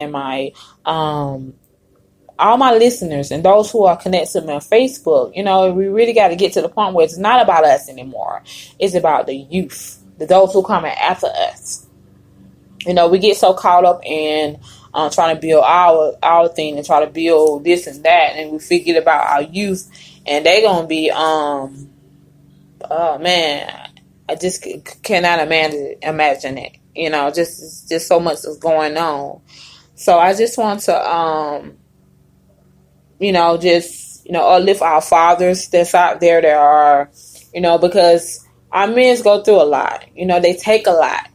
and my all my listeners and those who are connected to me on Facebook, we really got to get to the point where it's not about us anymore. It's about the youth, those who coming after us. We get so caught up in trying to build our thing and try to build this and that, and we forget about our youth, and they gonna be oh man, I just cannot imagine it. Just so much is going on. So I just want to uplift our fathers that's out there that are, because our men go through a lot. They take a lot,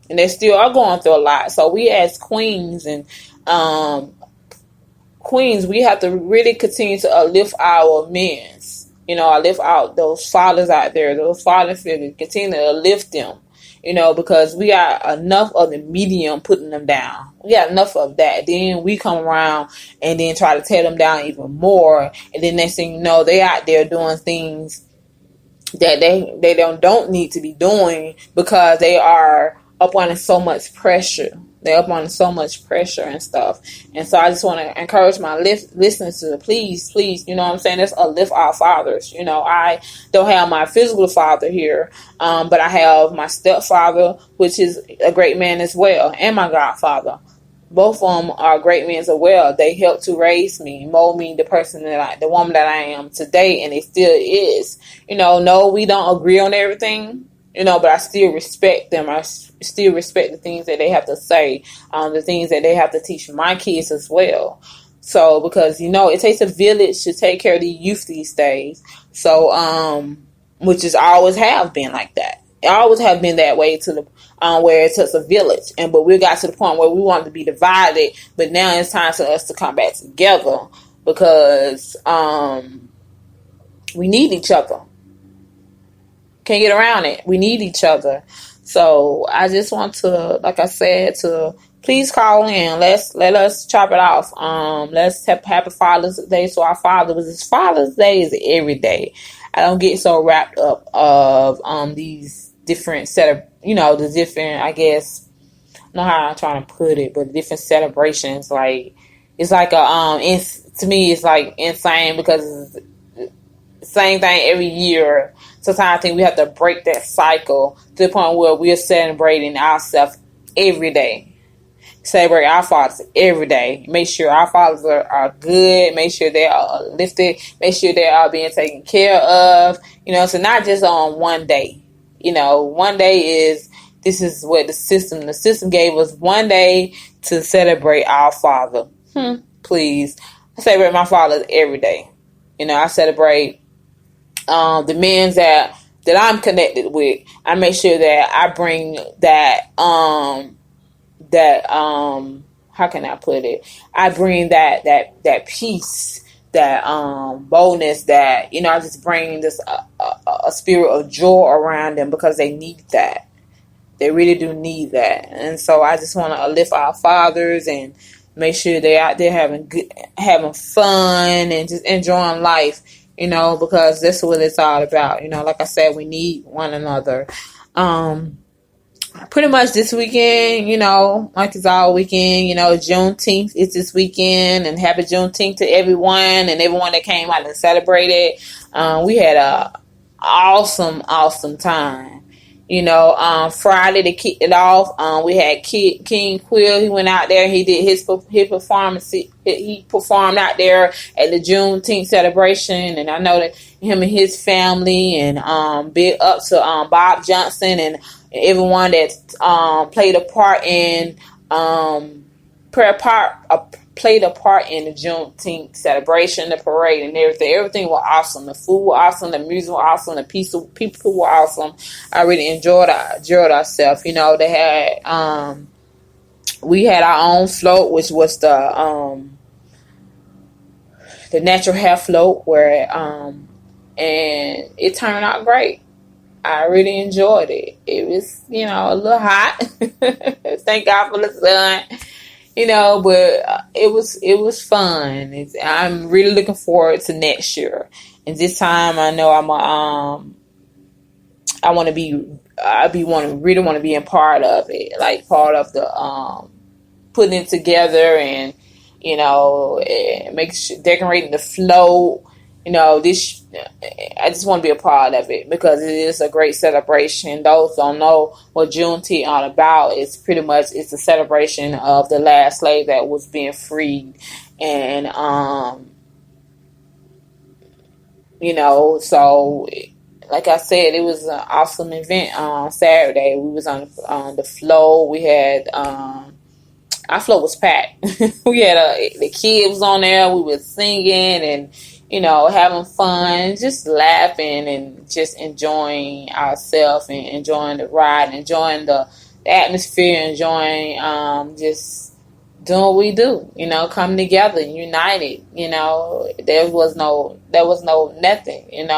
and they still are going through a lot. So we as queens and queens, we have to really continue to uplift our men. Uplift out those fathers out there, those father figures, continue to lift them. Because we got enough of the medium putting them down. We got enough of that. Then we come around and then try to tear them down even more. And then next thing you know, they out there doing things that they don't need to be doing because they are up under so much pressure. They're up under so much pressure and stuff. And so I just want to encourage my listeners to please, let's uplift our fathers. I don't have my physical father here, but I have my stepfather, which is a great man as well, and my godfather. Both of them are great men as well. They helped to raise me, mold me the woman that I am today, and it still is. No, we don't agree on everything. But I still respect them. I still respect the things that they have to say, the things that they have to teach my kids as well. So, because, it takes a village to take care of the youth these days. So, which is always have been like that. It always have been that way to the where it takes a village. But we got to the point where we wanted to be divided. But now it's time for us to come back together because we need each other. Can't get around it. We need each other. So I just want to, like I said, to please call in. Let us chop it off. Let's have happy Father's Day to our fathers. Father's Day is every day. I don't get so wrapped up of these different the different, I guess, I don't know how I'm trying to put it, but different celebrations. Like it's like to me it's like insane because it's the same thing every year. Sometimes I think we have to break that cycle to the point where we're celebrating ourselves every day. Celebrate our fathers every day. Make sure our fathers are good. Make sure they are lifted. Make sure they are being taken care of. So not just on one day. One day this is what the system gave us one day to celebrate our father. Please. I celebrate my father every day. I celebrate the men that I'm connected with. I make sure that I bring that how can I put it? I bring that peace, that boldness, that I just bring this a spirit of joy around them because they need that. They really do need that. And so I just want to uplift our fathers and make sure they're out there having fun and just enjoying life. Because that's what it's all about. Like I said, we need one another. Pretty much this weekend, like it's all weekend, Juneteenth is this weekend, and happy Juneteenth to everyone and everyone that came out and celebrated. We had a awesome time. Friday to kick it off, we had King Quill. He went out there. He did his performance. He performed out there at the Juneteenth celebration, and I know that him and his family, and big up to Bob Johnson and everyone that played a part in played a part in the Juneteenth celebration, the parade, and everything. Everything was awesome. The food was awesome. The music was awesome. The people were awesome. I really enjoyed ourselves. They had we had our own float, which was the natural hair float, where and it turned out great. I really enjoyed it. It was, a little hot. Thank God for the sun. But it was fun. I'm really looking forward to next year. And this time, I know I want to be, really want to be a part of it, like part of the putting it together and, decorating the float. This, I just want to be a part of it because it is a great celebration. Those don't know what Juneteenth all about. It's a celebration of the last slave that was being freed. And, so like I said, it was an awesome event on Saturday. We was on the floor. We had, our floor was packed. We had the kids was on there. We were singing and, having fun, just laughing and just enjoying ourselves and enjoying the ride, enjoying the atmosphere, enjoying just doing what we do, coming together, united, there was no nothing,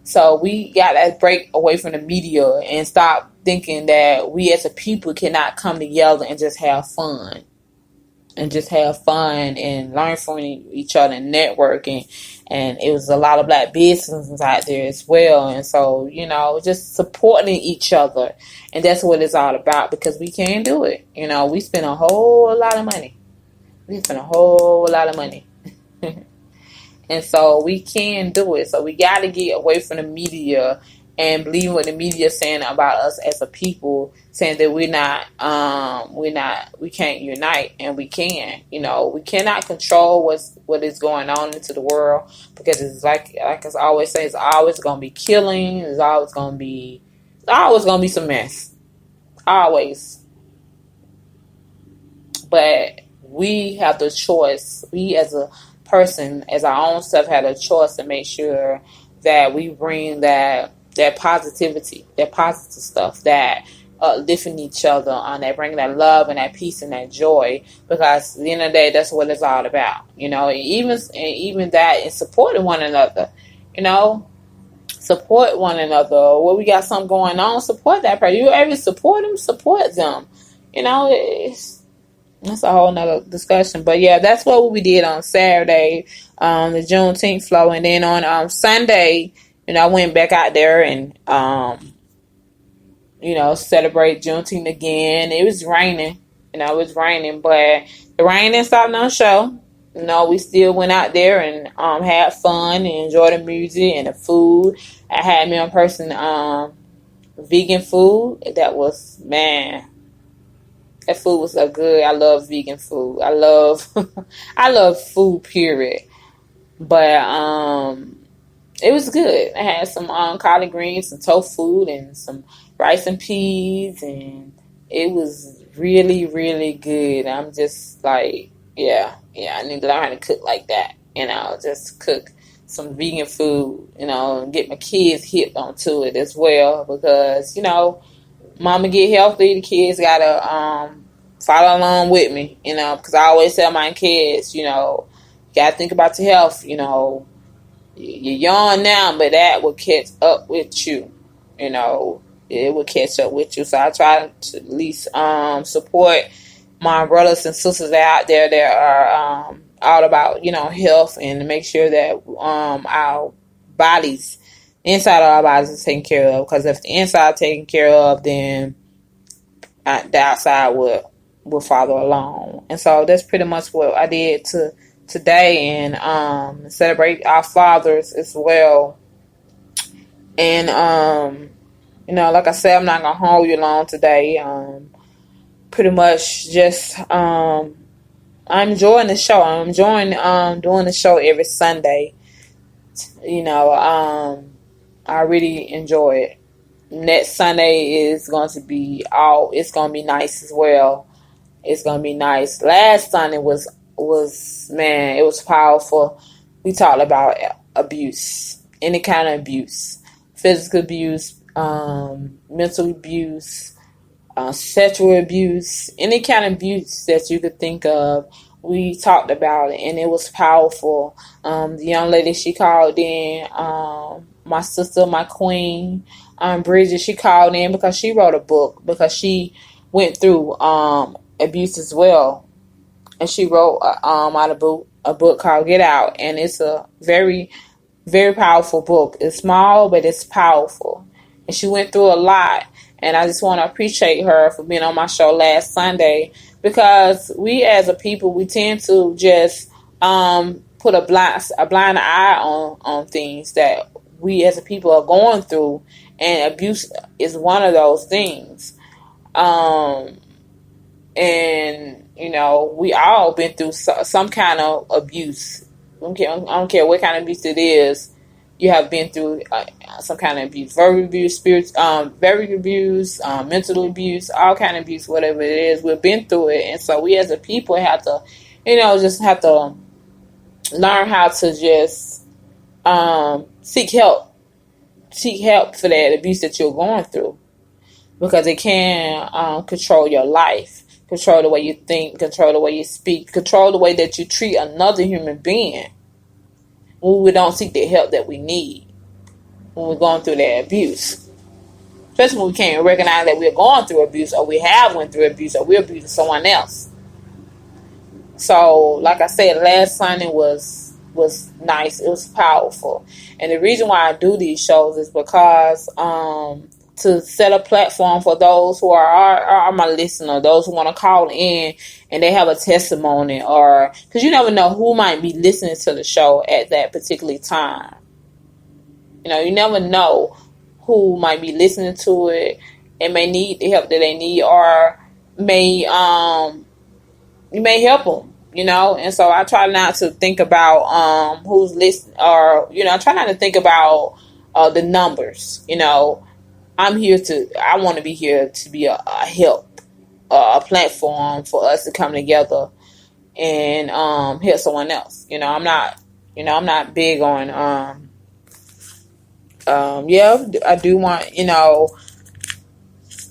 So we got to break away from the media and stop thinking that we as a people cannot come together and just have fun. And learn from each other and networking. And it was a lot of black businesses out there as well. And so, just supporting each other. And that's what it's all about because we can do it. We spend a whole lot of money. And so we can do it. So we got to get away from the media and believe what the media is saying about us as a people, saying that we can't unite, and we can. We cannot control what is going on into the world because it's like I always say, it's always going to be killing. It's always going to be some mess, always. But we have the choice. We as a person, as our own self, had a choice to make sure that we bring that positivity, that positive stuff, that lifting each other on, that bringing that love and that peace and that joy, because at the end of the day, that's what it's all about. Even that is supporting one another. Support one another. When we got something going on, support that person. You ever support them, support them. That's a whole nother discussion. But yeah, that's what we did on Saturday, the Juneteenth flow. And then on Sunday, I went back out there and, celebrate Juneteenth again. It was raining, but the rain didn't stop no show. We still went out there and had fun and enjoyed the music and the food. I had me on person vegan food. That was, man, that food was so good. I love vegan food. I love food, period. But it was good. I had some collard greens, some tofu, and some rice and peas, and it was really, really good. I'm just like, yeah, I need to learn how to cook like that. Just cook some vegan food, and get my kids hip onto it as well, because, mama get healthy, the kids gotta follow along with me, because I always tell my kids, you gotta think about your health, You're young now, but that will catch up with you. It will catch up with you. So I try to at least support my brothers and sisters out there that are all about, health, and to make sure that our bodies, inside of our bodies, is taken care of. Because if the inside is taken care of, then the outside will follow along. And so that's pretty much what I did today, and celebrate our fathers as well. And like I said, I'm not gonna hold you long today. Pretty much just I'm enjoying the show. I'm enjoying doing the show every Sunday. I really enjoy it. Next Sunday is going to be it's gonna be nice as well. It's gonna be nice. Last Sunday was man, it was powerful. We talked about abuse, any kind of abuse, physical abuse, mental abuse, sexual abuse, any kind of abuse that you could think of. We talked about it, and it was powerful. The young lady, she called in, my sister, my queen, Bridget, she called in because she wrote a book, because she went through abuse as well. And she wrote out a book called Get Out. And it's a very, very powerful book. It's small, but it's powerful. And she went through a lot. And I just want to appreciate her for being on my show last Sunday, because we as a people, we tend to just put a blind eye on things that we as a people are going through, and abuse is one of those things. And we all been through some kind of abuse. I don't care what kind of abuse it is. You have been through some kind of abuse, verbal abuse, verbal abuse, mental abuse, all kind of abuse, whatever it is. We've been through it, and so we as a people have to, just have to learn how to just seek help for that abuse that you're going through, because it can control your life. Control the way you think, control the way you speak, control the way that you treat another human being when we don't seek the help that we need when we're going through that abuse. Especially when we can't recognize that we're going through abuse, or we have went through abuse, or we're abusing someone else. So, like I said, last Sunday was nice. It was powerful. And the reason why I do these shows is because to set a platform for those who are my listener, those who want to call in and they have a testimony, or because you never know who might be listening to the show at that particular time. You never know who might be listening to it and may need the help that they need, or may you may help them. And so I try not to think about who's listening, or I try not to think about the numbers. I want to be here to be a help, a platform for us to come together and help someone else. I'm not big on I do want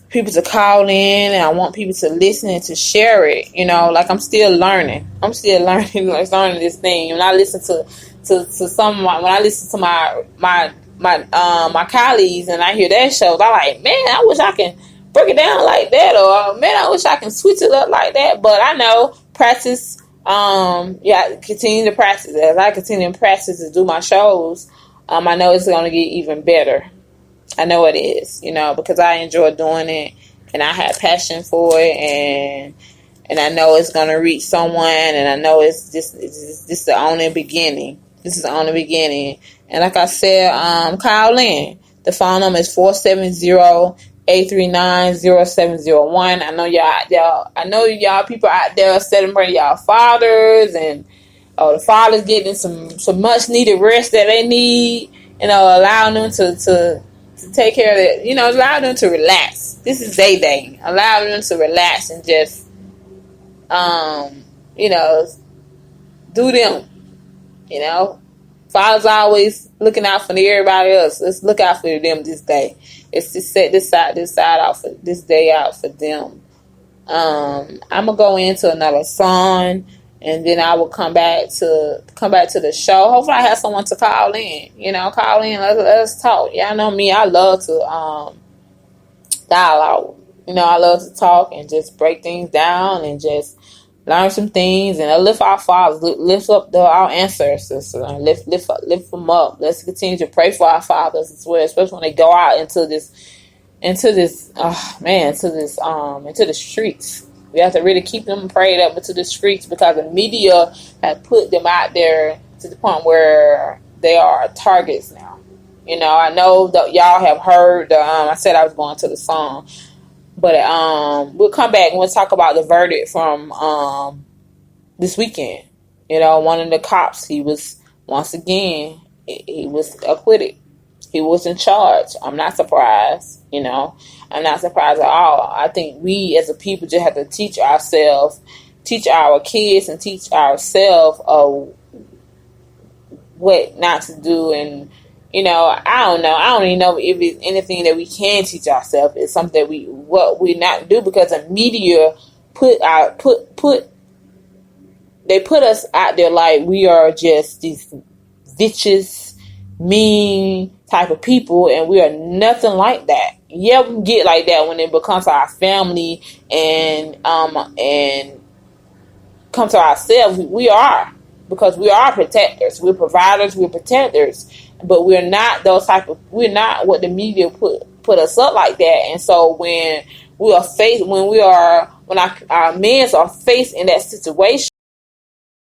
people to call in, and I want people to listen and to share it. Like I'm still learning. Learning this thing. When I listen to some, when I listen to my colleagues and I hear their shows, I'm like, man, I wish I can break it down like that, or man, I wish I can switch it up like that. But I know practice. Continue to practice. As I continue to practice to do my shows, I know it's going to get even better. I know it is, because I enjoy doing it, and I have passion for it, and I know it's going to reach someone, and I know it's just the only beginning. This is the only beginning. And like I said, call in. The phone number is 470-839-0701. I know y'all people out there celebrating y'all fathers, and the fathers getting some much needed rest that they need, allowing them to take care of it, allow them to relax. This is their day. Allow them to relax and just do them. Father's always looking out for everybody else. Let's look out for them this day. Let's just set this day out for them. I'm gonna go into another song, and then I will come back to the show. Hopefully, I have someone to call in. Call in. Let's talk. Y'all know me. I love to dialogue. I love to talk and just break things down and just learn some things, and lift our fathers, lift up our ancestors, lift them up. Let's continue to pray for our fathers as well, especially when they go out into the streets. We have to really keep them prayed up into the streets, because the media has put them out there to the point where they are targets now. I know that y'all have heard. I said I was going to the song. But we'll come back and we'll talk about the verdict from this weekend. One of the cops, he was, once again, he was acquitted. He was in charge. I'm not surprised. I'm not surprised at all. I think we as a people just have to teach ourselves, teach our kids, and teach ourselves what not to do. And I don't know. I don't even know if it's anything that we can teach ourselves. It's something that we not do, because the media put us out there like we are just these vicious, mean type of people, and we are nothing like that. Yeah, we get like that when it becomes our family and come to ourselves. We are, because we are protectors. We're providers. We're protectors. But we're not those type of. We're not what the media put put us up like that. And so when our men are faced in that situation,